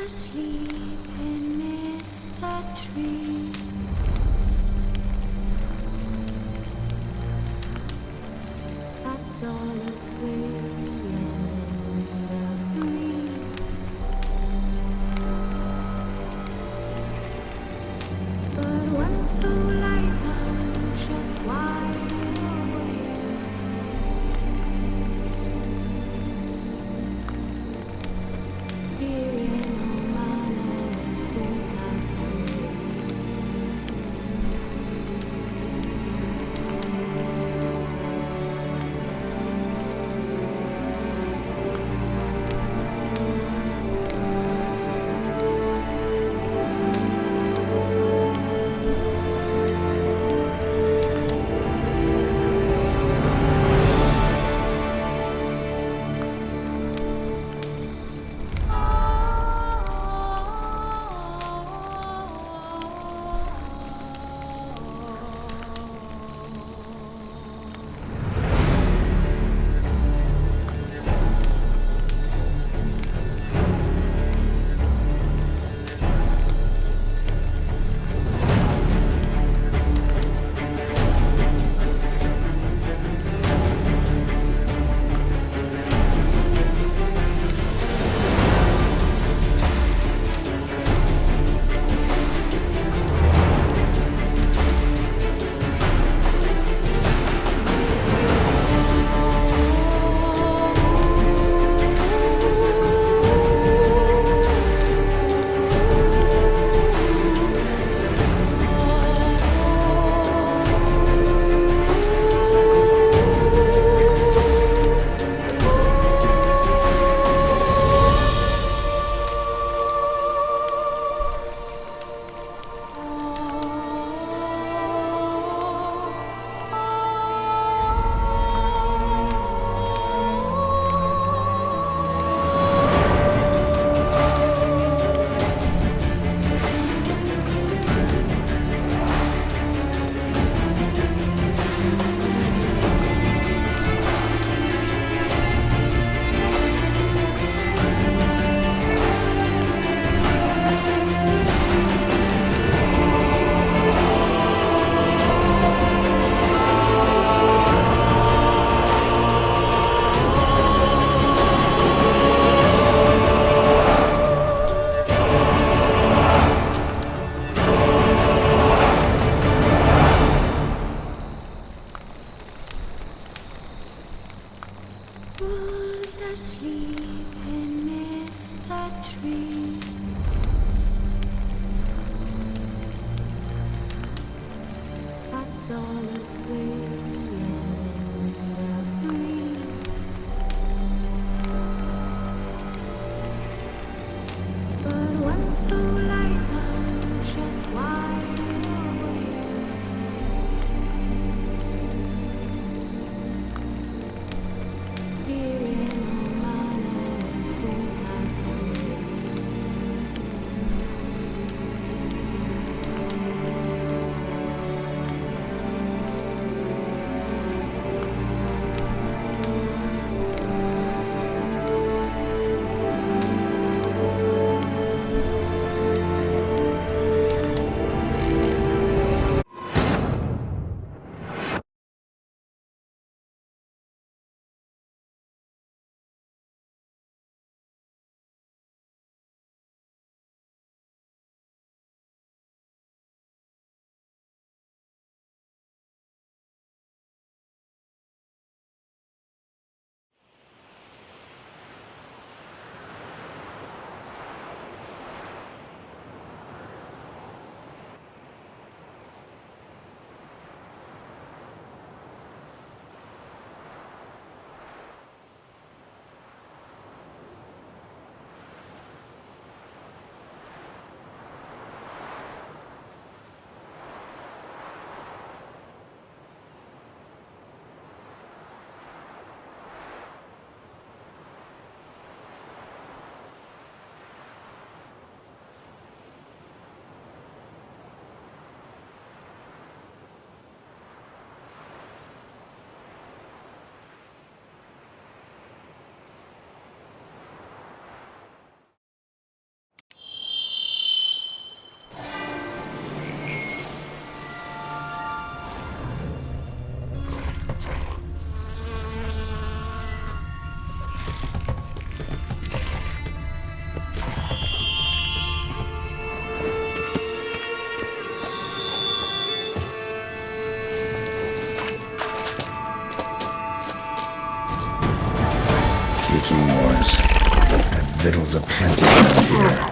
asleep amidst the trees. That's all asleep in the breeze. But when so light, I'm just wide awake. Feeling all manner of things like wolves asleep amidst the trees. That's all asleep in the breeze. But when so light, I'm just wide awake. Feeling all manner of things like Tools aplenty here.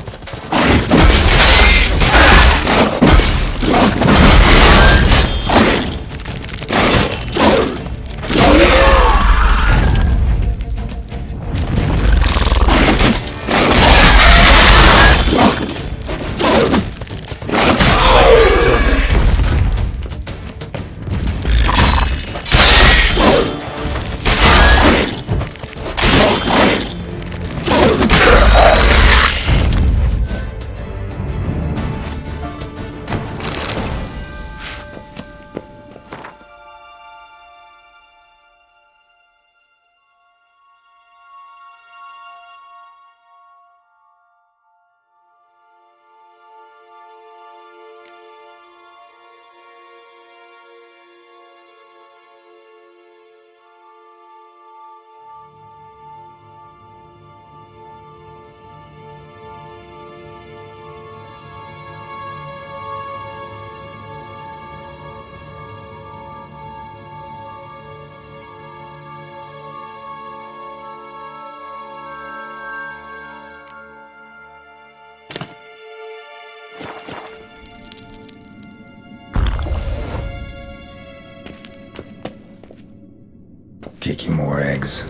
Kicking more eggs.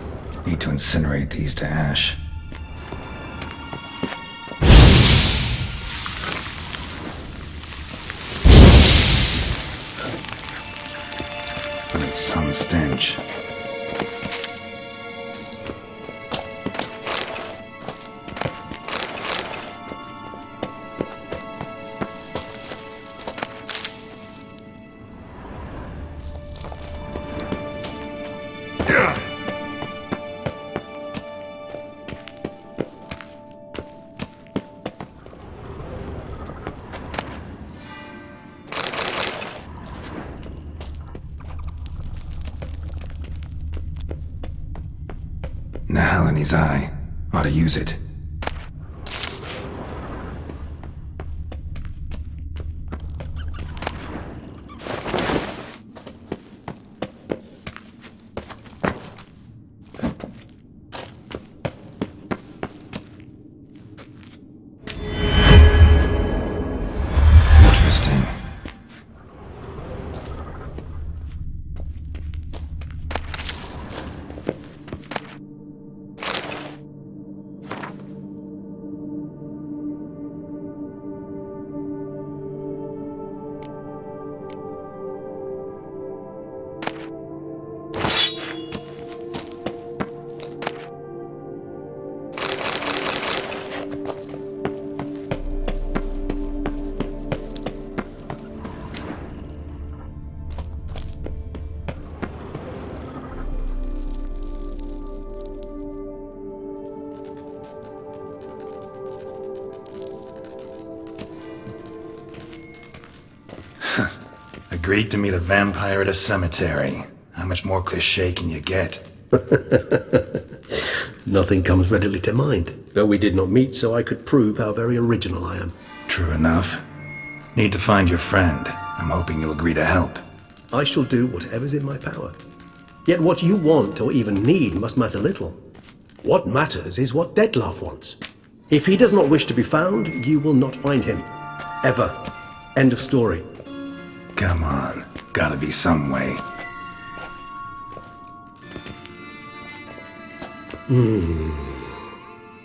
Need to incinerate these to ash. But it's some stench. Nahal in his eye. Ought to use it. Interesting. Agreed to meet a vampire at a cemetery. How much more cliché can you get? Nothing comes readily to mind, though we did not meet so I could prove how very original I am. True enough. Need to find your friend. I'm hoping you'll agree to help. I shall do whatever's in my power. Yet what you want or even need must matter little. What matters is what Dettlaff wants. If he does not wish to be found, you will not find him. Ever. End of story. Come on. Gotta be some way.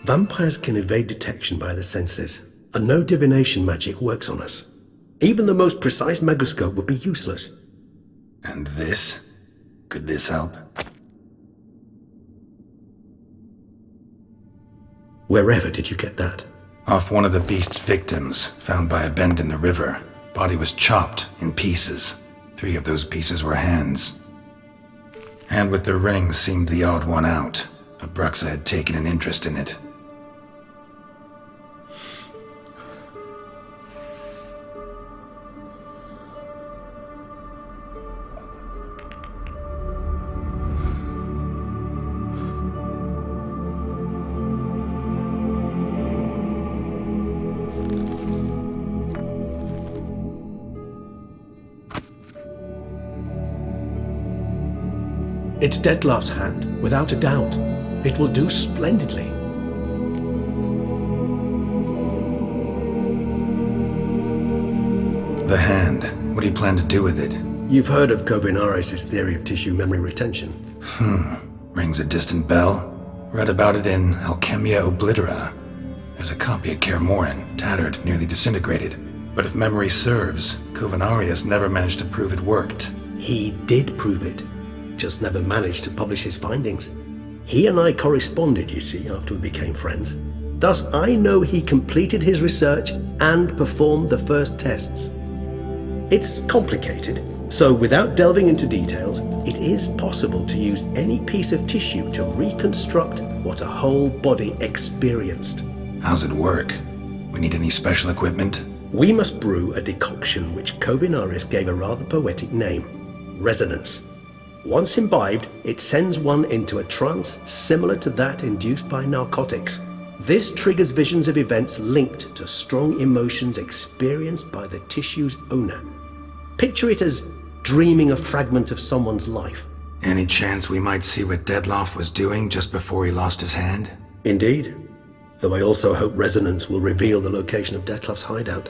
Vampires can evade detection by the senses, and no divination magic works on us. Even the most precise megascope would be useless. And this? Could this help? Wherever did you get that? Off one of the beast's victims, found by a bend in the river. Body was chopped in pieces. 3 of those pieces were hands. Hand with the ring seemed the odd one out. Abruxa had taken an interest in it. It's Dettlaff's hand, without a doubt. It will do splendidly. The hand. What do you plan to do with it? You've heard of Kovinaris' theory of tissue memory retention. Rings a distant bell? Read about it in Alchemia Oblitera. There's a copy at Kaer Morhen, tattered, nearly disintegrated. But if memory serves, Kovinaris never managed to prove it worked. He did prove it, just never managed to publish his findings. He and I corresponded, you see, after we became friends. Thus, I know he completed his research and performed the first tests. It's complicated, so without delving into details, it is possible to use any piece of tissue to reconstruct what a whole body experienced. How's it work? We need any special equipment? We must brew a decoction which Kovinaris gave a rather poetic name: resonance. Once imbibed, it sends one into a trance similar to that induced by narcotics. This triggers visions of events linked to strong emotions experienced by the tissue's owner. Picture it as dreaming a fragment of someone's life. Any chance we might see what Dettlaff was doing just before he lost his hand? Indeed. Though I also hope resonance will reveal the location of Dettlaff's hideout.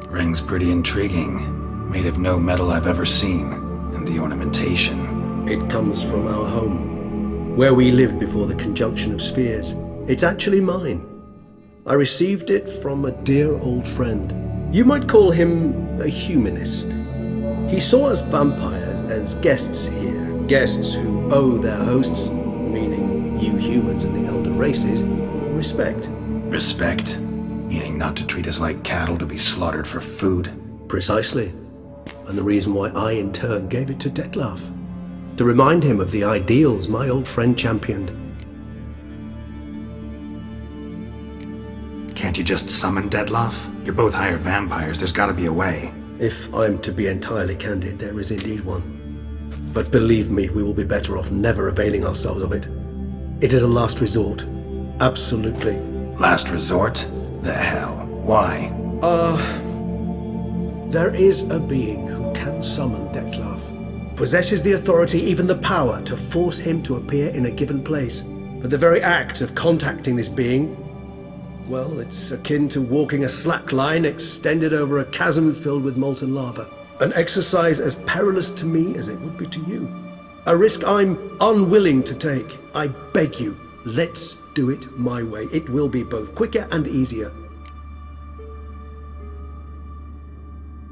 Ring's pretty intriguing. Made of no metal I've ever seen. And the ornamentation. It comes from our home, where we lived before the conjunction of spheres. It's actually mine. I received it from a dear old friend. You might call him a humanist. He saw us vampires as guests here, guests who owe their hosts, meaning you humans and the elder races, respect. Respect? Meaning not to treat us like cattle to be slaughtered for food? Precisely. And the reason why I in turn gave it to Detlef. To remind him of the ideals my old friend championed. Can't you just summon Detlef? You're both hired vampires, there's gotta be a way. If I'm to be entirely candid, there is indeed one. But believe me, we will be better off never availing ourselves of it. It is a last resort. Absolutely. Last resort? The hell? Why? There is a being who can summon Detlef. Possesses the authority, even the power, to force him to appear in a given place. But the very act of contacting this being, well, it's akin to walking a slack line extended over a chasm filled with molten lava. An exercise as perilous to me as it would be to you. A risk I'm unwilling to take. I beg you, let's do it my way. It will be both quicker and easier.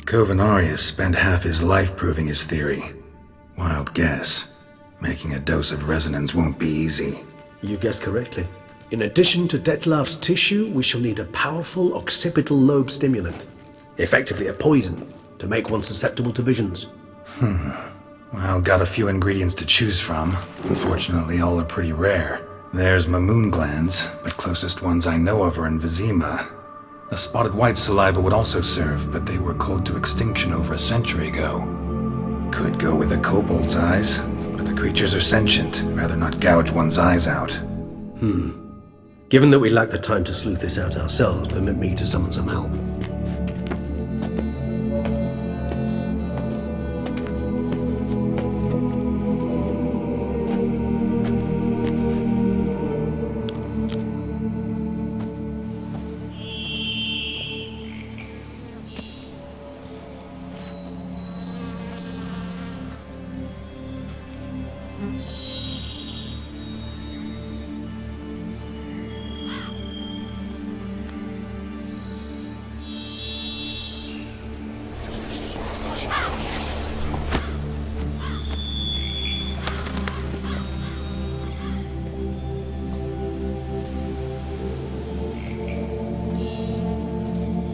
Covenarius spent half his life proving his theory. Wild guess. Making a dose of resonance won't be easy. You guessed correctly. In addition to Detlef's tissue, we shall need a powerful occipital lobe stimulant. Effectively a poison, to make one susceptible to visions. Well, got a few ingredients to choose from. Unfortunately, all are pretty rare. There's Mamoon glands, but closest ones I know of are in Vizima. A spotted white saliva would also serve, but they were cold to extinction over a century ago. Could go with a kobold's eyes, but the creatures are sentient. Rather not gouge one's eyes out. Given that we lack the time to sleuth this out ourselves, permit me to summon some help.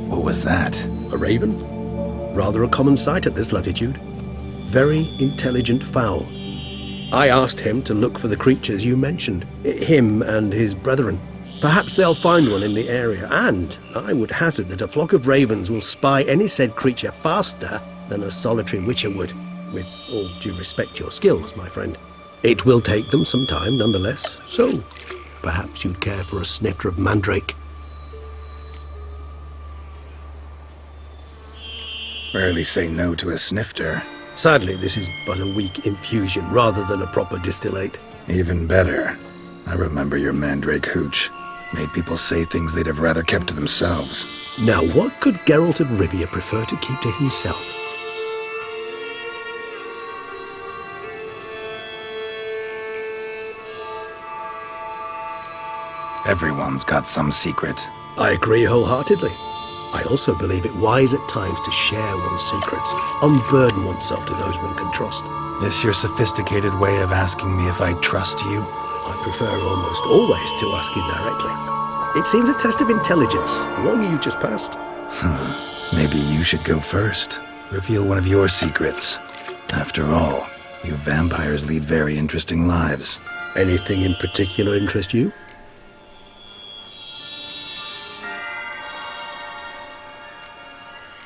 What was that? A raven? Rather a common sight at this latitude. Very intelligent fowl. I asked him to look for the creatures you mentioned. Him and his brethren. Perhaps they'll find one in the area, and I would hazard that a flock of ravens will spy any said creature faster than a solitary witcher would. With all due respect to your skills, my friend. It will take them some time, nonetheless, so perhaps you'd care for a snifter of mandrake. Rarely say no to a snifter. Sadly, this is but a weak infusion rather than a proper distillate. Even better. I remember your mandrake hooch. Made people say things they'd have rather kept to themselves. Now, what could Geralt of Rivia prefer to keep to himself? Everyone's got some secret. I agree wholeheartedly. I also believe it wise at times to share one's secrets, unburden oneself to those one can trust. This your sophisticated way of asking me if I trust you? I prefer almost always to ask you directly. It seems a test of intelligence, one you just passed. Maybe you should go first. Reveal one of your secrets. After all, you vampires lead very interesting lives. Anything in particular interest you?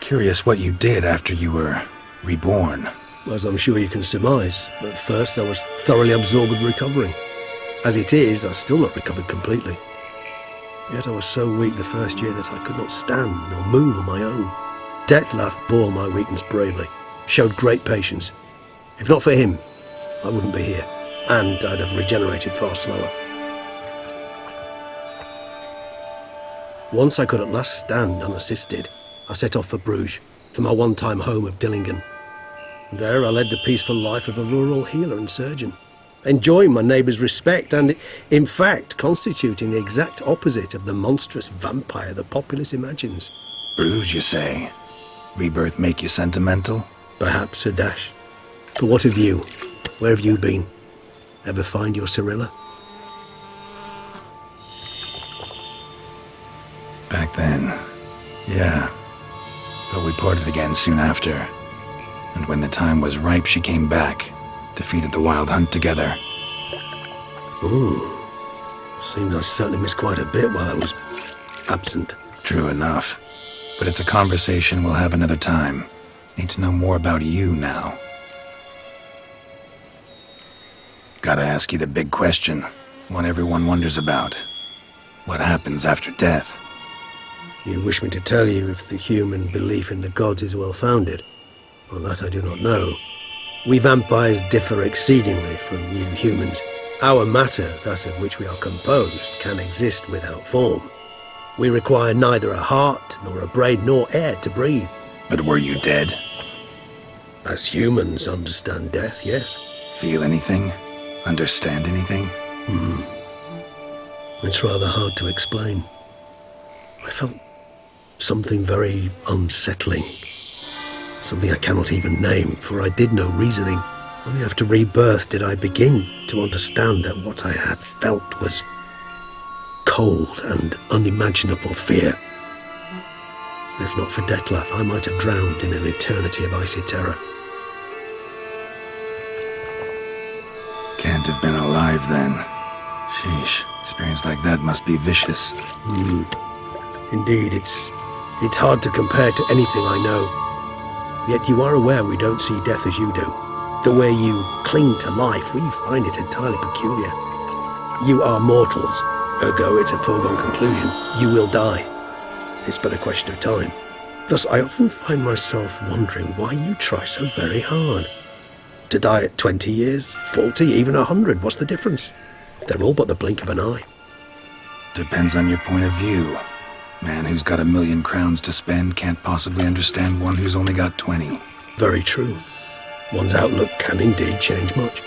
Curious what you did after you were reborn. As I'm sure you can surmise, but first I was thoroughly absorbed with recovering. As it is, I've still not recovered completely. Yet I was so weak the first year that I could not stand nor move on my own. Detlef bore my weakness bravely, showed great patience. If not for him, I wouldn't be here, and I'd have regenerated far slower. Once I could at last stand unassisted, I set off for Bruges, for my one-time home of Dillingen. There I led the peaceful life of a rural healer and surgeon, enjoying my neighbours' respect and, in fact, constituting the exact opposite of the monstrous vampire the populace imagines. Bruges, you say? Rebirth make you sentimental? Perhaps a dash. But what of you? Where have you been? Ever find your Cyrilla? Back then, yeah. But we parted again soon after. And when the time was ripe, she came back, defeated the Wild Hunt together. Seems I certainly missed quite a bit while I was absent. True enough. But it's a conversation we'll have another time. Need to know more about you now. Gotta ask you the big question, one everyone wonders about. What happens after death? You wish me to tell you if the human belief in the gods is well-founded? Well, that I do not know. We vampires differ exceedingly from you humans. Our matter, that of which we are composed, can exist without form. We require neither a heart, nor a brain, nor air to breathe. But were you dead? As humans understand death, yes. Feel anything? Understand anything? It's rather hard to explain. I felt something very unsettling. Something I cannot even name, for I did no reasoning. Only after rebirth did I begin to understand that what I had felt was cold and unimaginable fear. If not for Detlef, I might have drowned in an eternity of icy terror. Can't have been alive then. Sheesh, experience like that must be vicious. Indeed, it's hard to compare to anything I know. Yet you are aware we don't see death as you do. The way you cling to life, we find it entirely peculiar. You are mortals, ergo it's a foregone conclusion. You will die. It's but a question of time. Thus, I often find myself wondering why you try so very hard. To die at 20 years, 40, even 100, what's the difference? They're all but the blink of an eye. Depends on your point of view. Man who's got 1,000,000 crowns to spend can't possibly understand one who's only got 20. Very true. One's outlook can indeed change much.